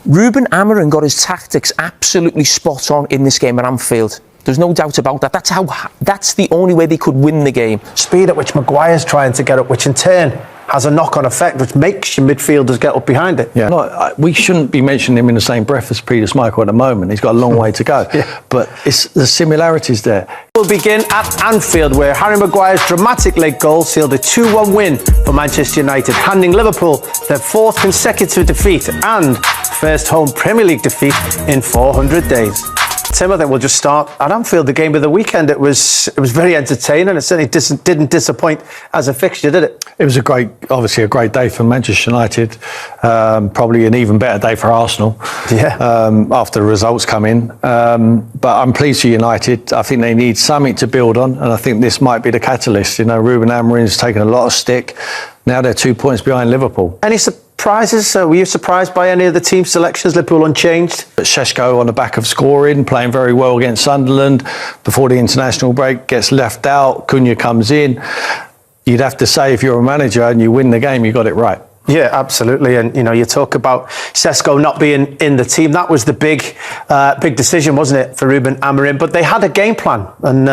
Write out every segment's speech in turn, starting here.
Ruben Amorim got his tactics absolutely spot on in this game at Anfield. There's no doubt about that. That's the only way they could win the game. Speed at which Maguire's trying to get up, which in turn has a knock-on effect, which makes your midfielders get up behind it. Yeah. No, we shouldn't be mentioning him in the same breath as Peter Schmeichel at the moment. He's got a long way to go. Yeah. But it's the similarities there. We'll begin at Anfield, where Harry Maguire's dramatic late goal sealed a 2-1 win for Manchester United, handing Liverpool their 4th consecutive defeat and first home Premier League defeat in 400 days. Tim, I think we'll just start at Anfield, the game of the weekend. It was very entertaining. It certainly didn't disappoint as a fixture, did it? It was obviously a great day for Manchester United. Probably an even better day for Arsenal. Yeah. After the results come in. But I'm pleased for United. I think they need something to build on, and I think this might be the catalyst. You know, Ruben Amorim's taken a lot of stick. Now they're 2 points behind Liverpool. Any surprises? Were you surprised by any of the team selections? Liverpool unchanged. But Šeško on the back of scoring, playing very well against Sunderland before the international break, gets left out. Cunha comes in. You'd have to say, if you're a manager and you win the game, you got it right. Yeah, absolutely. And, you know, you talk about Šeško not being in the team. That was the big decision, wasn't it, for Ruben Amorim? But they had a game plan. And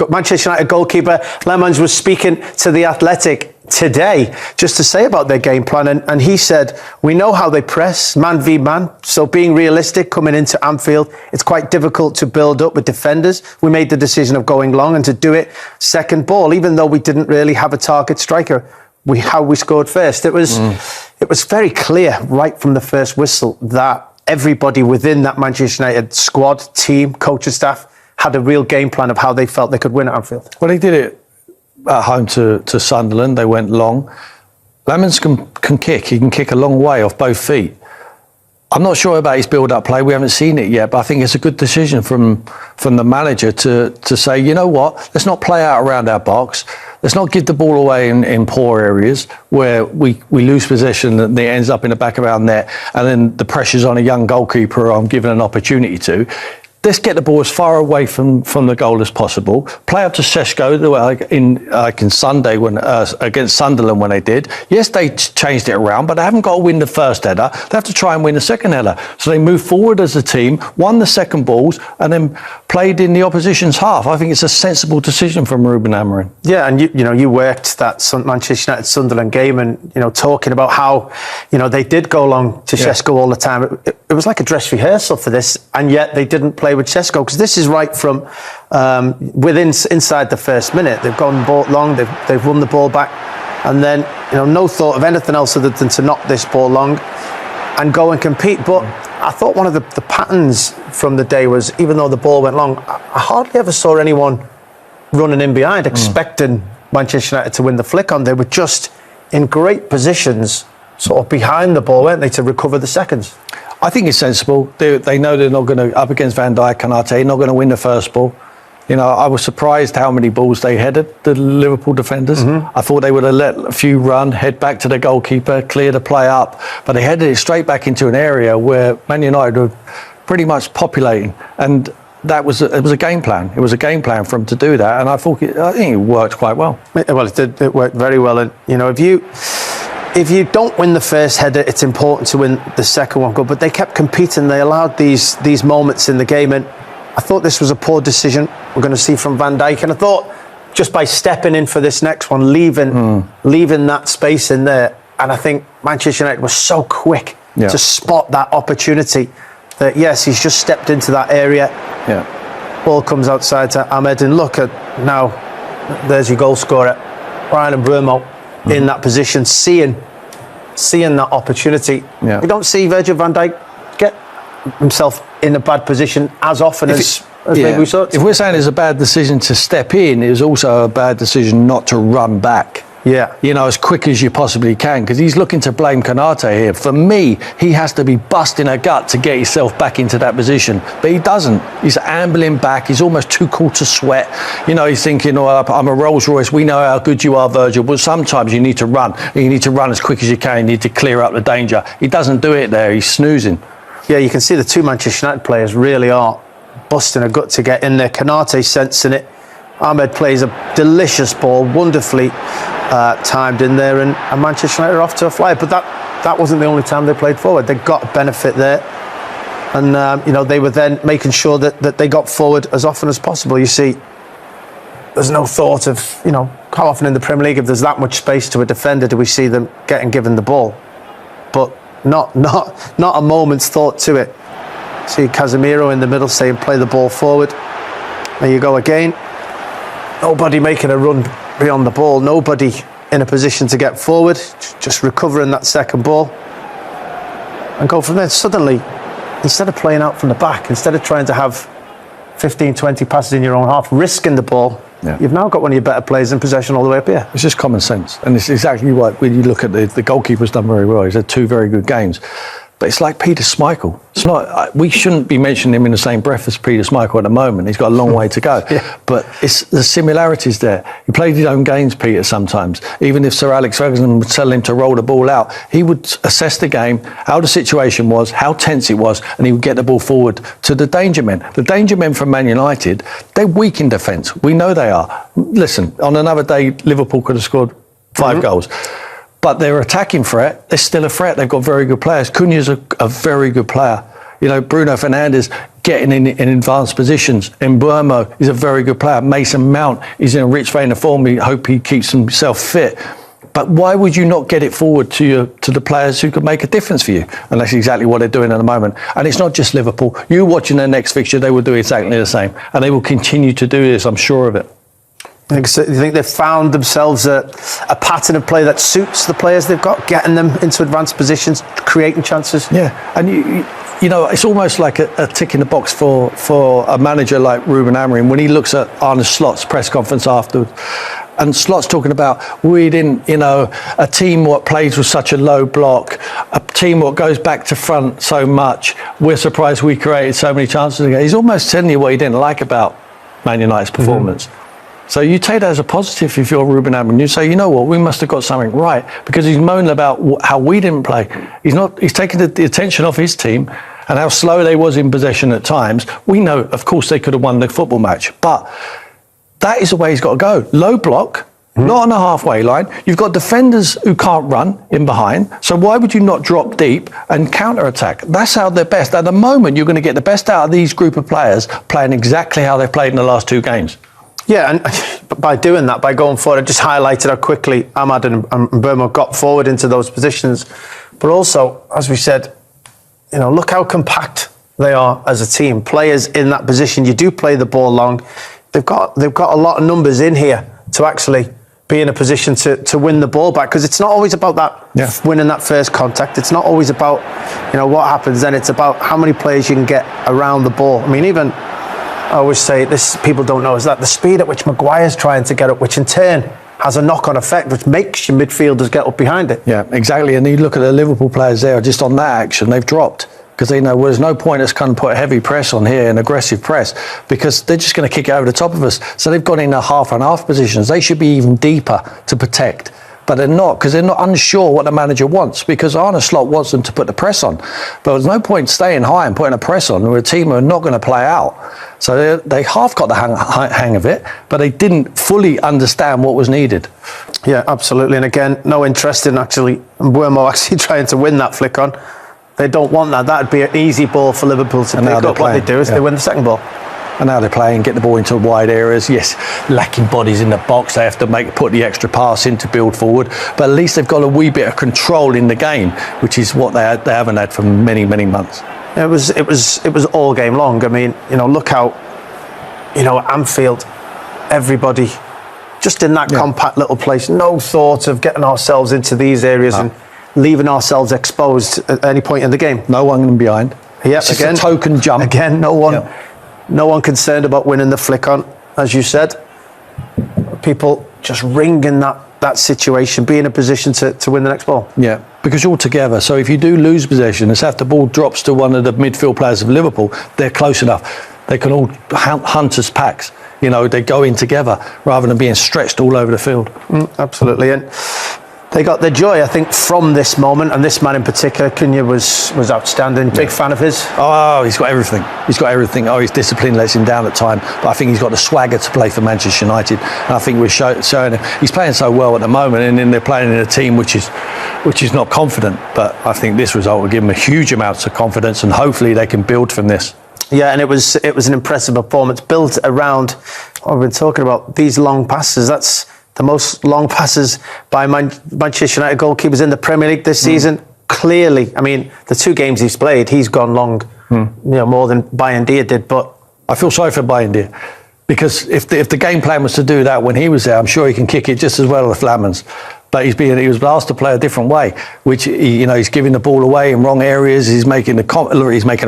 Manchester United goalkeeper Lemans was speaking to The Athletic today just to say about their game plan. And he said, we know how they press, man v man. So being realistic coming into Anfield, it's quite difficult to build up with defenders. We made the decision of going long and to do it second ball, even though we didn't really have a target striker. How we scored first. It was very clear right from the first whistle that everybody within that Manchester United squad, team, coaching staff had a real game plan of how they felt they could win at Anfield. Well, they did it at home to Sunderland. They went long. Lemans can kick. He can kick a long way off both feet. I'm not sure about his build-up play. We haven't seen it yet, but I think it's a good decision from the manager to say, you know what, let's not play out around our box. Let's not give the ball away in poor areas where we lose possession and it ends up in the back of our net, and then the pressure's on a young goalkeeper I'm given an opportunity to. Let's get the ball as far away from the goal as possible. Play up to Šeško in Sunday against Sunderland when they did. Yes, they changed it around, but they haven't got to win the first header. They have to try and win the second header. So they moved forward as a team, won the second balls, and then played in the opposition's half. I think it's a sensible decision from Ruben Amorim. Yeah, and you worked that Manchester United Sunderland game, and talking about how they did go long to Šeško all the time. It was like a dress rehearsal for this, and yet they didn't play with Šeško, because this is right from inside the first minute. They've gone long, they've won the ball back, and then no thought of anything else other than to knock this ball long and go and compete. But I thought one of the patterns from the day was, even though the ball went long, I hardly ever saw anyone running in behind expecting Manchester United to win the flick on. They were just in great positions sort of behind the ball, weren't they, to recover the seconds? I think it's sensible. They know they're not going to, up against Van Dijk, Kanate, not going to win the first ball. I was surprised how many balls they headed, the Liverpool defenders. I thought they would have let a few run, head back to the goalkeeper, clear the play up. But they headed it straight back into an area where Man United were pretty much populating. And it was a game plan. It was a game plan for them to do that. And I think it worked quite well. Well, it did. It worked very well. And, if you don't win the first header, it's important to win the second one. But they kept competing. They allowed these moments in the game. And I thought this was a poor decision we're going to see from Van Dijk. And I thought just by stepping in for this next one, leaving that space in there. And I think Manchester United was so quick to spot that opportunity that, yes, he's just stepped into that area. Yeah. Ball comes outside to Ahmed. And look at now, there's your goal scorer, Bryan Mbeumo. In that position, seeing that opportunity. Yeah. We don't see Virgil van Dijk get himself in a bad position as often as maybe we saw. If we're saying it's a bad decision to step in, it was also a bad decision not to run back. Yeah. As quick as you possibly can, because he's looking to blame Kanate here. For me, he has to be busting a gut to get himself back into that position. But he doesn't. He's ambling back. He's almost too cool to sweat. He's thinking, I'm a Rolls Royce. We know how good you are, Virgil. But sometimes you need to run. You need to run as quick as you can. You need to clear up the danger. He doesn't do it there. He's snoozing. Yeah, you can see the two Manchester United players really are busting a gut to get in there. Kanate sensing it. Ahmed plays a delicious ball, wonderfully timed in there, and Manchester United are off to a flyer. But that wasn't the only time they played forward. They got a benefit there. And, they were then making sure that they got forward as often as possible. You see, there's no thought of, how often in the Premier League, if there's that much space to a defender, do we see them given the ball? But not a moment's thought to it. See Casemiro in the middle saying, play the ball forward. There you go again. Nobody making a run beyond the ball. Nobody in a position to get forward. Just recovering that second ball. And go from there. Suddenly, instead of playing out from the back, instead of trying to have 15, 20 passes in your own half, risking the ball, you've now got one of your better players in possession all the way up here. It's just common sense. And it's exactly what, when you look at the goalkeeper's done very well. He's had 2 very good games. But it's like Peter Schmeichel. It's not. We shouldn't be mentioning him in the same breath as Peter Schmeichel at the moment. He's got a long way to go. But it's the similarities there. He played his own games, Peter, sometimes. Even if Sir Alex Ferguson would tell him to roll the ball out, he would assess the game, how the situation was, how tense it was, and he would get the ball forward to the danger men. The danger men from Man United, they're weak in defence. We know they are. Listen, on another day, Liverpool could have scored 5 goals. But their attacking threat, they're still a threat. They've got very good players. Cunha's a very good player. Bruno Fernandes getting in advanced positions. Mbeumo is a very good player. Mason Mount is in a rich vein of form. We hope he keeps himself fit. But why would you not get it forward to the players who could make a difference for you? And that's exactly what they're doing at the moment. And it's not just Liverpool. You watching their next fixture, they will do exactly the same. And they will continue to do this, I'm sure of it. You think they've found themselves a pattern of play that suits the players they've got, getting them into advanced positions, creating chances? Yeah, and it's almost like a tick in the box for a manager like Ruben Amorim when he looks at Arne Slot's press conference afterwards. And Slot's talking about, we didn't, a team what plays with such a low block, a team what goes back to front so much, we're surprised we created so many chances again. He's almost telling you what he didn't like about Man United's performance. So you take that as a positive if you're Ruben Amorim. You say, you know what, we must have got something right, because he's moaning about how we didn't play. He's taking the attention off his team and how slow they was in possession at times. We know, of course, they could have won the football match, but that is the way he's got to go. Low block, not on the halfway line. You've got defenders who can't run in behind. So why would you not drop deep and counter-attack? That's how they're best. At the moment, you're going to get the best out of these group of players playing exactly how they've played in the last 2 games. Yeah, and by doing that, by going forward, I just highlighted how quickly Ahmad and Mbeumo got forward into those positions. But also, as we said, look how compact they are as a team. Players in that position, you do play the ball long. They've got a lot of numbers in here to actually be in a position to win the ball back, because it's not always about that winning that first contact. It's not always about what happens then. It's about how many players you can get around the ball. I mean, even I always say this, people don't know, is that the speed at which Maguire's trying to get up, which in turn has a knock-on effect, which makes your midfielders get up behind it. Yeah, exactly. And you look at the Liverpool players there, just on that action, they've dropped. Because they know, well, there's no point us kind of put a heavy press on here, an aggressive press, because they're just going to kick it over the top of us. So they've gone in a half-and-half positions. They should be even deeper to protect. But they're not, because they're not unsure what the manager wants, because Arne Slot wants them to put the press on. But there's no point staying high and putting a press on with a team who are not going to play out. So they half got the hang of it, but they didn't fully understand what was needed. Yeah, absolutely. And again, no interest in Mbeumo actually trying to win that flick on. They don't want that. That'd be an easy ball for Liverpool to pick up. What they do is they win the second ball. And now they're playing, get the ball into wide areas. Yes, lacking bodies in the box. They have to put the extra pass in to build forward. But at least they've got a wee bit of control in the game, which is what they haven't had for many, many months. It was all game long. I mean, look how, Anfield, everybody just in that compact little place. No thought of getting ourselves into these areas and leaving ourselves exposed at any point in the game. No one behind. Yeah, it's just a token jump. Again, no one concerned about winning the flick on, as you said. People just ringing that situation, be in a position to win the next ball. Yeah, because you're together. So if you do lose possession, it's if the ball drops to one of the midfield players of Liverpool, they're close enough. They can all hunt as packs. They go in together rather than being stretched all over the field. Absolutely. And They got their joy, I think, from this moment, and this man in particular, Cunha, was outstanding. Big fan of his. Oh, he's got everything. He's got everything. Oh, his discipline lets him down at time, but I think he's got the swagger to play for Manchester United, and I think we're showing him. He's playing so well at the moment, and then they're playing in a team which is not confident. But I think this result will give them a huge amount of confidence, and hopefully they can build from this. Yeah, and it was an impressive performance built around what we've been talking about, these long passes. That's the most long passes by Manchester United goalkeepers in the Premier League this season. Clearly, I mean, the 2 games he's played, he's gone long, more than Bayindir did. But I feel sorry for Bayindir, because if the game plan was to do that when he was there, I'm sure he can kick it just as well as Flamens. But he was asked to play a different way, which he's giving the ball away in wrong areas. He's making a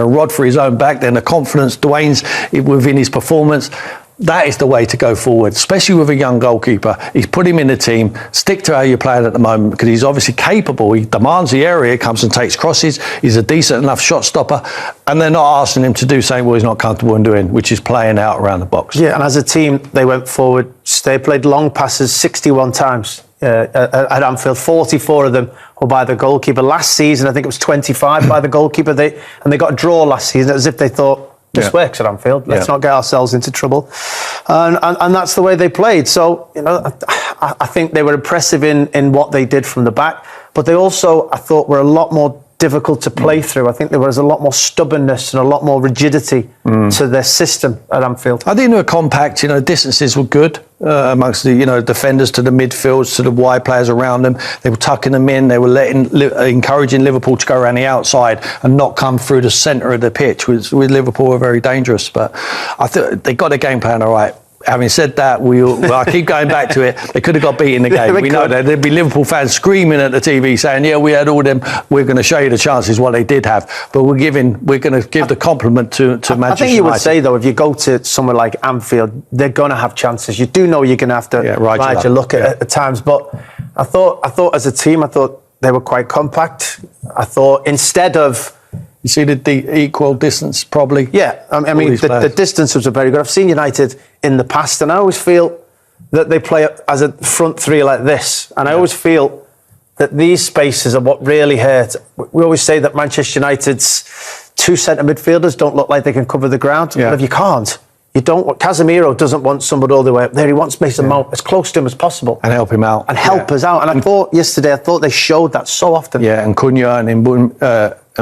rod for his own back. Then the confidence Dwayne's within his performance. That is the way to go forward, especially with a young goalkeeper. He's put him in the team. Stick to how you're playing at the moment, because he's obviously capable. He demands the area, comes and takes crosses. He's a decent enough shot stopper, and they're not asking him to do something he's not comfortable in doing, which is playing out around the box. Yeah, and as a team, they went forward. They played long passes 61 times at Anfield. 44 of them were by the goalkeeper. Last season, I think it was 25 by the goalkeeper. They got a draw last season, as if they thought, this works at Anfield. Let's not get ourselves into trouble. And that's the way they played. So, I think they were impressive in what they did from the back. But they also, I thought, were a lot more difficult to play through. I think there was a lot more stubbornness and a lot more rigidity to their system at Anfield. I think they were compact. Distances were good amongst the defenders to the midfields, to the wide players around them. They were tucking them in. They were encouraging Liverpool to go around the outside and not come through the centre of the pitch. With Liverpool were very dangerous, but I thought they got the game plan all right. Having said that, I keep going back to it. They could have got beat in the game. We know that. There'd be Liverpool fans screaming at the TV saying, "Yeah, we had all them. We're going to show you the chances what they did have." But we're going to give the compliment to Manchester United. I think you would say, though, if you go to somewhere like Anfield, they're going to have chances. You do know you're going to have to ride your luck at times. But I thought as a team, I thought they were quite compact. I thought instead of... You see the equal distance, probably? Yeah, I mean, the distance was very good. I've seen United in the past, and I always feel that they play as a front three like this. And I always feel that these spaces are what really hurt. We always say that Manchester United's 2 centre midfielders don't look like they can cover the ground. But if you can't, you don't. Casemiro doesn't want somebody all the way up there. He wants Mason Mount as close to him as possible. And help him out. And help us out. And I thought yesterday, they showed that so often. Yeah, and Cunha and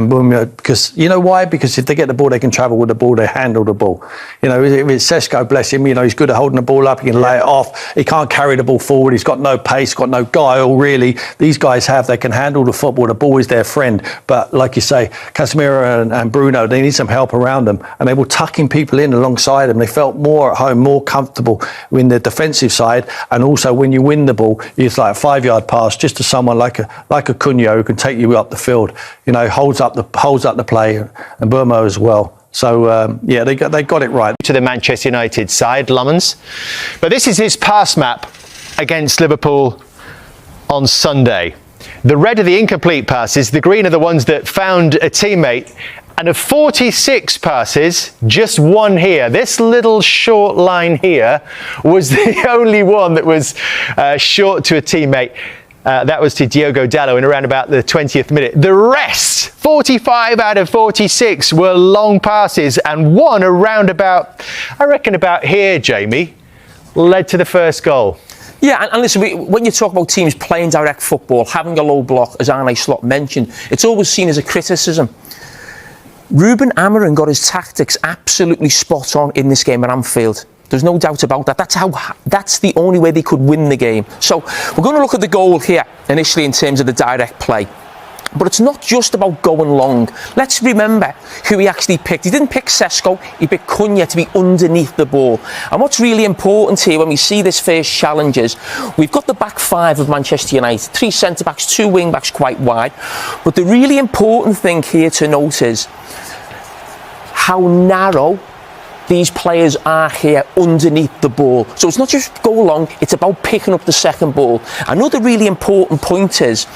Mbeumo, because you know why? Because if they get the ball, they can travel with the ball, they handle the ball. If it's Sesko, bless him, he's good at holding the ball up, he can lay it off, he can't carry the ball forward, he's got no pace, got no guile, really. These guys they can handle the football, the ball is their friend. But like you say, Casemiro and Bruno, they need some help around them, and they were tucking people in alongside them. They felt more at home, more comfortable in the defensive side, and also when you win the ball, it's like a 5-yard pass just to someone like a Cunha who can take you up the field, holds up the play, and Burmo as well. So they got it right. To the Manchester United side, Lummens. But this is his pass map against Liverpool on Sunday. The red are the incomplete passes, the green are the ones that found a teammate. And of 46 passes, just one here. This little short line here was the only one that was short to a teammate. That was to Diogo Dalot in around about the 20th minute. The rest, 45 out of 46, were long passes, and one around about, I reckon about here, Jamie, led to the first goal. Yeah, and listen, when you talk about teams playing direct football, having a low block, as Arne Slot mentioned, it's always seen as a criticism. Ruben Amorim got his tactics absolutely spot on in this game at Anfield. There's no doubt about that. That's the only way they could win the game. So we're going to look at the goal here initially in terms of the direct play. But it's not just about going long. Let's remember who he actually picked. He didn't pick Sesko, he picked Cunha to be underneath the ball. And what's really important here when we see this first challenge is we've got the back 5 of Manchester United, 3 centre-backs, 2 wing-backs quite wide. But the really important thing here to note is how narrow these players are here underneath the ball. So it's not just go long, it's about picking up the second ball. Another really important point is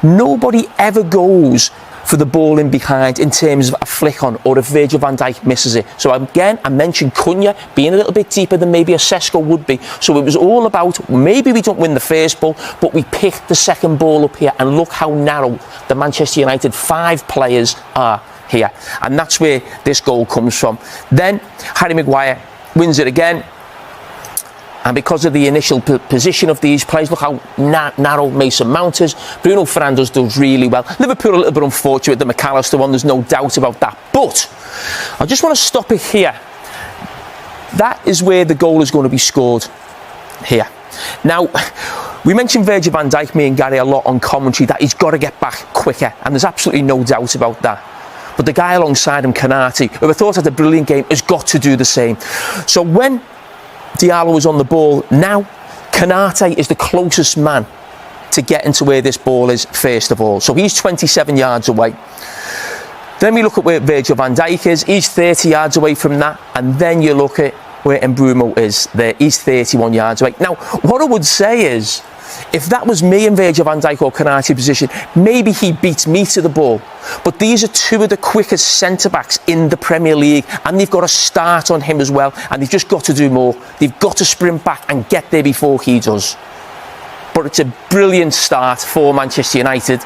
nobody ever goes for the ball in behind in terms of a flick on or if Virgil van Dijk misses it. So again, I mentioned Cunha being a little bit deeper than maybe a Sesko would be. So it was all about maybe we don't win the first ball, but we pick the second ball up here, and look how narrow the Manchester United 5 players are here. And that's where this goal comes from. Then Harry Maguire wins it again. And because of the initial position of these players, look how narrow Mason Mount is. Bruno Fernandes does really well. Liverpool a little bit unfortunate, the McAllister one, there's no doubt about that. But I just want to stop it here. That is where the goal is going to be scored, here. Now, we mentioned Virgil van Dijk, me and Gary, a lot on commentary, that he's got to get back quicker, and there's absolutely no doubt about that. But the guy alongside him, Konate, who I thought had a brilliant game, has got to do the same. So when Diallo is on the ball now, Konate is the closest man to getting to where this ball is first of all. So he's 27 yards away. Then we look at where Virgil van Dijk is. He's 30 yards away from that. And then you look at where Mbeumo is there. He's 31 yards away. Now, what I would say is, if that was me in Virgil van Dijk or Konate position, maybe he beats me to the ball. But these are 2 of the quickest centre-backs in the Premier League, and they've got to start on him as well, and they've just got to do more. They've got to sprint back and get there before he does. But it's a brilliant start for Manchester United,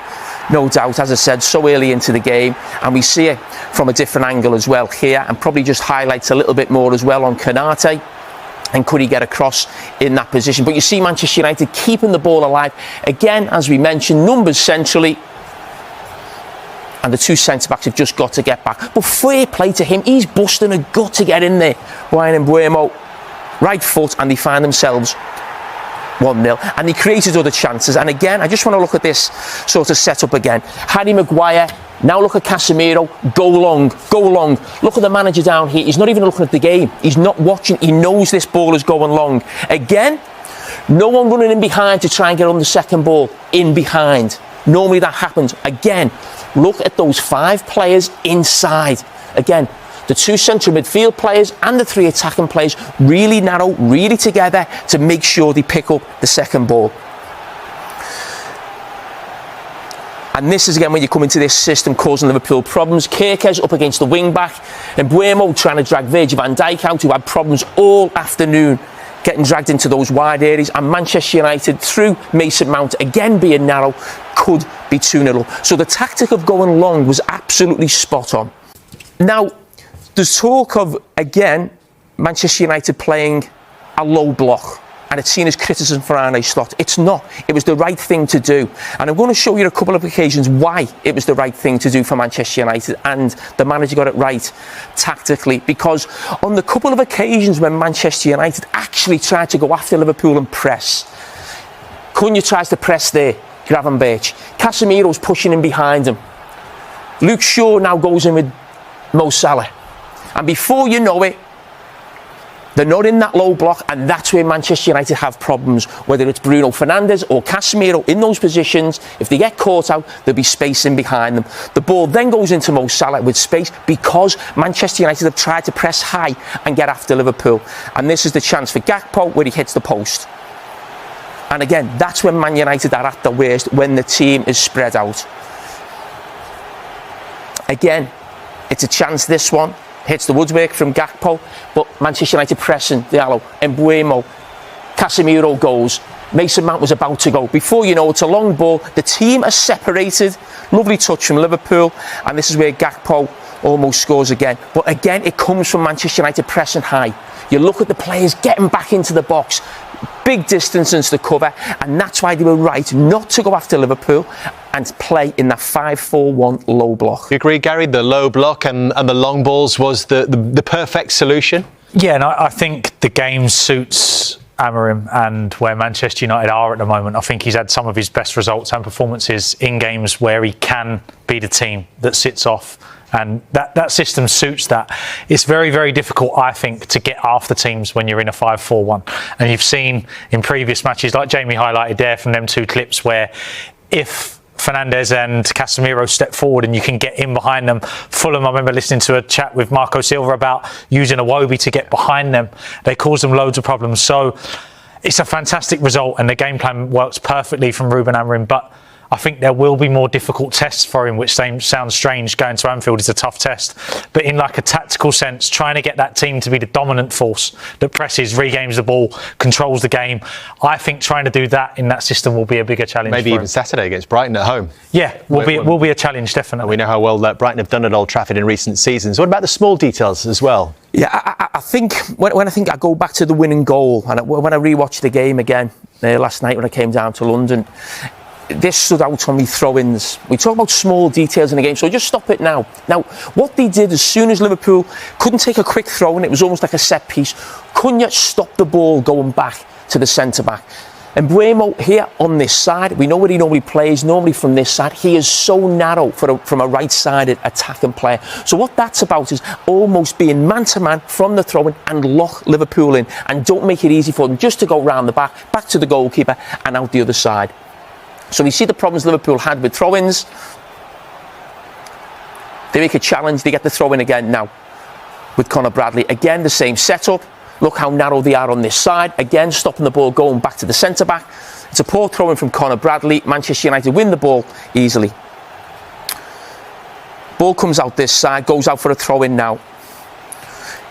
no doubt, as I said, so early into the game, and we see it from a different angle as well here, and probably just highlights a little bit more as well on Konate. And could he get across in that position? But you see Manchester United keeping the ball alive. Again, as we mentioned, numbers centrally. And the 2 centre-backs have just got to get back. But fair play to him. He's busting a gut to get in there. Bryan Mbeumo, right foot, and they find themselves 1-0. And he created other chances. And again, I just want to look at this sort of setup again. Harry Maguire. Now look at Casemiro, go long. Look at the manager down here. He's not even looking at the game. He's not watching. He knows this ball is going long. Again, no one running in behind to try and get on the second ball. In behind. Normally that happens. Again, look at those 5 players inside. Again, the 2 central midfield players and the 3 attacking players really narrow, really together to make sure they pick up the second ball. And this is again when you come into this system causing Liverpool problems. Carragher's up against the wing back, and Mbeumo trying to drag Virgil van Dijk out, who had problems all afternoon getting dragged into those wide areas. And Manchester United, through Mason Mount again being narrow, could be 2-0 up. So the tactic of going long was absolutely spot on. Now, there's talk of, again, Manchester United playing a low block. And it's seen as criticism for Arne Slot. It's not. It was the right thing to do. And I'm going to show you a couple of occasions why it was the right thing to do for Manchester United, and the manager got it right tactically. Because on the couple of occasions when Manchester United actually tried to go after Liverpool and press, Cunha tries to press there, Gravenberch. Casemiro's pushing in behind him. Luke Shaw now goes in with Mo Salah. And before you know it, they're not in that low block, and that's where Manchester United have problems. Whether it's Bruno Fernandes or Casemiro in those positions, if they get caught out, there'll be space in behind them. The ball then goes into Mo Salah with space because Manchester United have tried to press high and get after Liverpool. And this is the chance for Gakpo where he hits the post. And again, that's when Man United are at their worst, when the team is spread out. Again, it's a chance, this one. Hits the woodwork from Gakpo, but Manchester United pressing Diallo, Mbeumo, Casemiro goes. Mason Mount was about to go. Before you know, it's a long ball. The team are separated. Lovely touch from Liverpool, and this is where Gakpo almost scores again. But again, it comes from Manchester United pressing high. You look at the players getting back into the box. Big distance into the cover, and that's why they were right not to go after Liverpool and play in that 5-4-1 low block. You agree, Gary? The low block and the long balls was the perfect solution? Yeah, and I think the game suits Amorim and where Manchester United are at the moment. I think he's had some of his best results and performances in games where he can be the team that sits off. And that system suits that. It's very, very difficult, I think, to get after teams when you're in a 5-4-1. And you've seen in previous matches, like Jamie highlighted there from them 2 clips, where if Fernandes and Casemiro step forward and you can get in behind them. Fulham, I remember listening to a chat with Marco Silva about using Iwobi to get behind them. They cause them loads of problems. So it's a fantastic result, and the game plan works perfectly from Ruben Amorim. But I think there will be more difficult tests for him, which sounds strange. Going to Anfield is a tough test. But in like a tactical sense, trying to get that team to be the dominant force that presses, regains the ball, controls the game, I think trying to do that in that system will be a bigger challenge. Maybe for even him. Saturday against Brighton at home. Yeah, will be a challenge, definitely. We know how well Brighton have done at Old Trafford in recent seasons. What about the small details as well? Yeah, I think when I go back to the winning goal, and when I rewatched the game again last night when I came down to London, this stood out on me throw-ins. We talk about small details in the game, so just stop it now. Now, what they did as soon as Liverpool couldn't take a quick throw, and it was almost like a set piece, couldn't yet stop the ball going back to the centre-back. And Buemo here on this side, we know where he normally plays, normally from this side. He is so narrow from a right-sided attacking player. So what that's about is almost being man-to-man from the throw-in and lock Liverpool in, and don't make it easy for them just to go round the back to the goalkeeper and out the other side. So we see the problems Liverpool had with throw-ins. They make a challenge, they get the throw-in again now with Conor Bradley. Again, the same setup. Look how narrow they are on this side. Again, stopping the ball going back to the centre-back. It's a poor throw-in from Conor Bradley. Manchester United win the ball easily. Ball comes out this side, goes out for a throw-in now.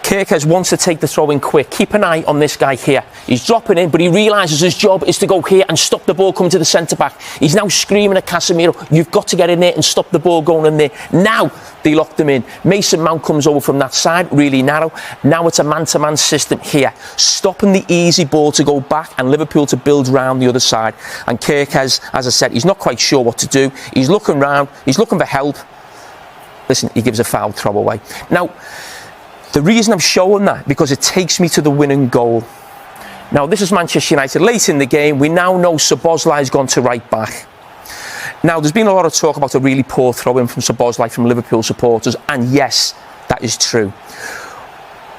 Carragher wants to take the throw-in quick. Keep an eye on this guy here. He's dropping in, but he realises his job is to go here and stop the ball coming to the centre-back. He's now screaming at Casemiro, you've got to get in there and stop the ball going in there. Now they locked him in. Mason Mount comes over from that side, really narrow. Now it's a man-to-man system here, stopping the easy ball to go back and Liverpool to build round the other side. And Carragher, as I said, he's not quite sure what to do. He's looking round, he's looking for help. Listen, he gives a foul throw away. Now, the reason I'm showing that, because it takes me to the winning goal. Now, this is Manchester United late in the game. We now know Szoboszlai has gone to right back. Now, there's been a lot of talk about a really poor throw-in from Szoboszlai from Liverpool supporters, and yes, that is true.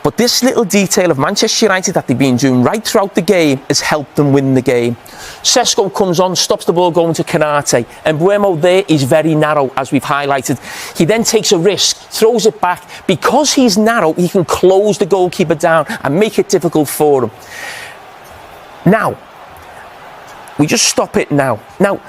But this little detail of Manchester United that they've been doing right throughout the game has helped them win the game. Sesko comes on, stops the ball going to Canate, and Buemo there is very narrow, as we've highlighted. He then takes a risk, throws it back. Because he's narrow, he can close the goalkeeper down and make it difficult for him. Now, we just stop it now. Now,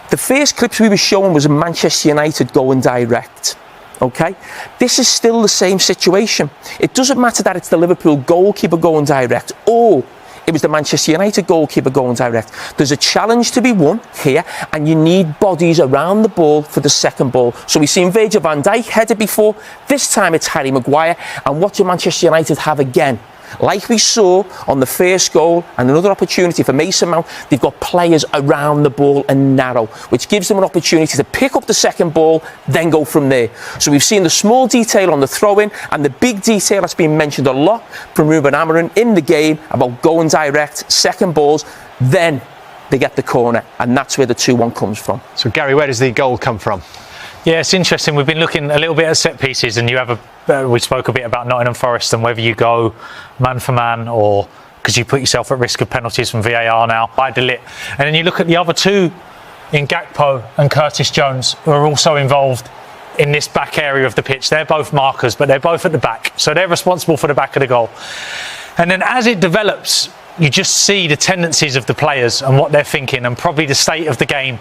the first clips we were showing was Manchester United going direct. Okay, this is still the same situation. It doesn't matter that it's the Liverpool goalkeeper going direct or it was the Manchester United goalkeeper going direct. There's a challenge to be won here, and you need bodies around the ball for the second ball. So we've seen Virgil van Dijk headed before. This time it's Harry Maguire. And what do Manchester United have again? Like we saw on the first goal, and another opportunity for Mason Mount, they've got players around the ball and narrow, which gives them an opportunity to pick up the second ball, then go from there. So we've seen the small detail on the throw-in and the big detail that's been mentioned a lot from Ruben Amorim in the game about going direct, second balls, then they get the corner, and that's where the 2-1 comes from. So Gary, where does the goal come from? Yeah, it's interesting. We've been looking a little bit at set pieces, and you have we spoke a bit about Nottingham Forest and whether you go man for man or because you put yourself at risk of penalties from VAR now by Delit. And then you look at the other two in Gakpo and Curtis Jones, who are also involved in this back area of the pitch. They're both markers, but they're both at the back, so they're responsible for the back of the goal. And then as it develops, you just see the tendencies of the players and what they're thinking, and probably the state of the game.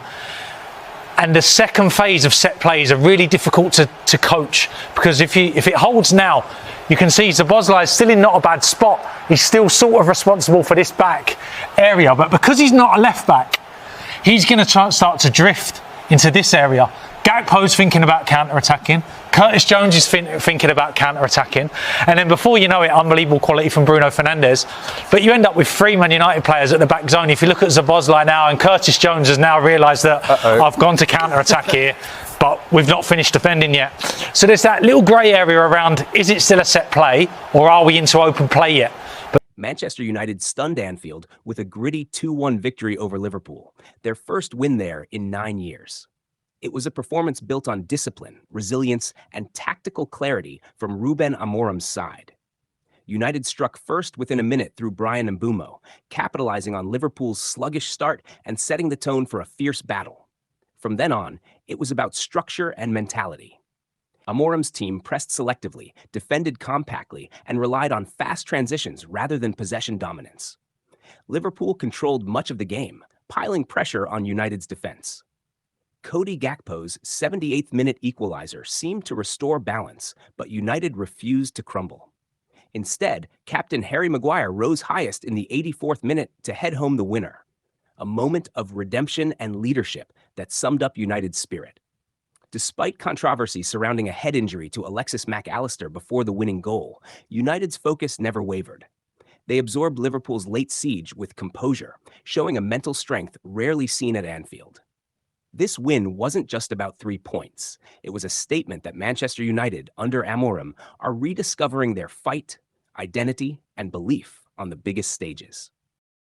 And the second phase of set plays are really difficult to coach, because if it holds now, you can see Szoboszlai is still in not a bad spot. He's still sort of responsible for this back area, but because he's not a left back, he's going to start to drift into this area. Gakpo's thinking about counter-attacking. Curtis Jones is thinking about counter-attacking. And then before you know it, unbelievable quality from Bruno Fernandes. But you end up with 3 Man United players at the back zone. If you look at Szoboszlai now, and Curtis Jones has now realised that I've gone to counter-attack here, but we've not finished defending yet. So there's that little grey area around, is it still a set play, or are we into open play yet? Manchester United stunned Anfield with a gritty 2-1 victory over Liverpool, their first win there in 9 years. It was a performance built on discipline, resilience, and tactical clarity from Ruben Amorim's side. United struck first within a minute through Bryan Mbeumo, capitalizing on Liverpool's sluggish start and setting the tone for a fierce battle. From then on, it was about structure and mentality. Amorim's team pressed selectively, defended compactly, and relied on fast transitions rather than possession dominance. Liverpool controlled much of the game, piling pressure on United's defense. Cody Gakpo's 78th minute equalizer seemed to restore balance, but United refused to crumble. Instead, captain Harry Maguire rose highest in the 84th minute to head home the winner, a moment of redemption and leadership that summed up United's spirit. Despite controversy surrounding a head injury to Alexis Mac Allister before the winning goal, United's focus never wavered. They absorbed Liverpool's late siege with composure, showing a mental strength rarely seen at Anfield. This win wasn't just about 3 points. It was a statement that Manchester United, under Amorim, are rediscovering their fight, identity, and belief on the biggest stages.